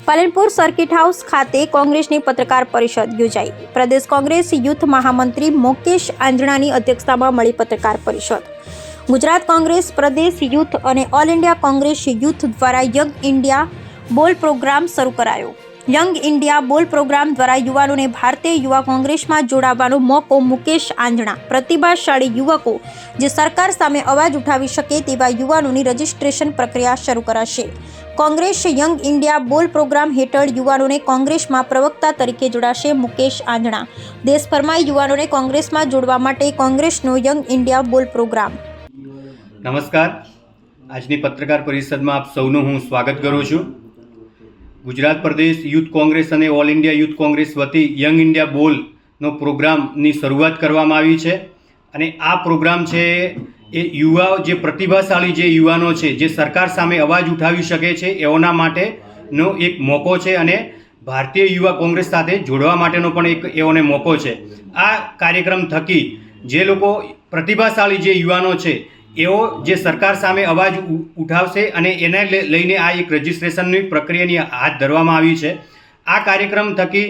Palanpur circuit house ખાતે કોંગ્રેસની પત્રકાર પરિષદ યોજાઈ। પ્રદેશ કોંગ્રેસ યુથ મહામંત્રી મુકેશ આંજણાની અધ્યક્ષતામાં મળી પત્રકાર પરિષદ। ગુજરાત કોંગ્રેસ પ્રદેશ યુથ અને ઓલ ઇન્ડિયા કોંગ્રેસ યુથ દ્વારા યંગ ઇન્ડિયા બોલ પ્રોગ્રામ શરૂ કરાયો। યંગ ઇન્ડિયા બોલ પ્રોગ્રામ દ્વારા યુવાનોને ભારતીય યુવા કોંગ્રેસમાં જોડાવાનો મોકો। મુકેશ આંજણા પ્રતિભાશાળી યુવકો જે સરકાર સામે અવાજ ઉઠાવી શકે તેવા યુવાનોની રજીસ્ટ્રેશન પ્રક્રિયા શરૂ કરાશે। કોંગ્રેસ યંગ ઇન્ડિયા બોલ પ્રોગ્રામ હેઠળ યુવાનોને કોંગ્રેસમાં પ્રવક્તા તરીકે જોડાશે। મુકેશ આંજણા દેશભરમાં યુવાનોને કોંગ્રેસમાં જોડવા માટે કોંગ્રેસનો યંગ ઇન્ડિયા બોલ પ્રોગ્રામ। નમસ્કાર, આજની પત્રકાર પરિષદમાં આપ સૌનું હું સ્વાગત કરું છું। ગુજરાત પ્રદેશ યુથ કોંગ્રેસ અને ઓલ ઇન્ડિયા યુથ કોંગ્રેસ વતી યંગ ઇન્ડિયા બોલનો પ્રોગ્રામની શરૂઆત કરવામાં આવી છે અને આ પ્રોગ્રામ છે એ યુવાઓ જે પ્રતિભાશાળી જે યુવાનો છે જે સરકાર સામે અવાજ ઉઠાવી શકે છે એઓના માટેનો એક મોકો છે અને ભારતીય યુવા કોંગ્રેસ સાથે જોડવા માટેનો પણ એક એઓને મોકો છે। આ કાર્યક્રમ થકી જે લોકો પ્રતિભાશાળી જે યુવાનો છે એઓ જે સરકાર સામે અવાજ ઉઠાવશે અને એને લઈને આ એક રજિસ્ટ્રેશનની પ્રક્રિયાની હાથ ધરવામાં આવી છે। આ કાર્યક્રમ થકી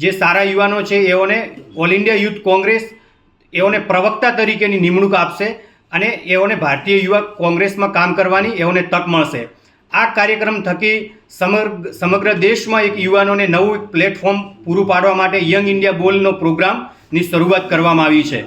જે સારા યુવાનો છે એઓને ઓલ ઇન્ડિયા યુથ કોંગ્રેસ એઓને પ્રવક્તા તરીકેની નિમણૂક આપશે અને એઓને ભારતીય યુવા કોંગ્રેસમાં કામ કરવાની એઓને તક મળશે। આ કાર્યક્રમ થકી સમગ્ર દેશમાં એક યુવાનોને નવું પ્લેટફોર્મ પૂરું પાડવા માટે યંગ ઇન્ડિયા બોલનો પ્રોગ્રામની શરૂઆત કરવામાં આવી છે।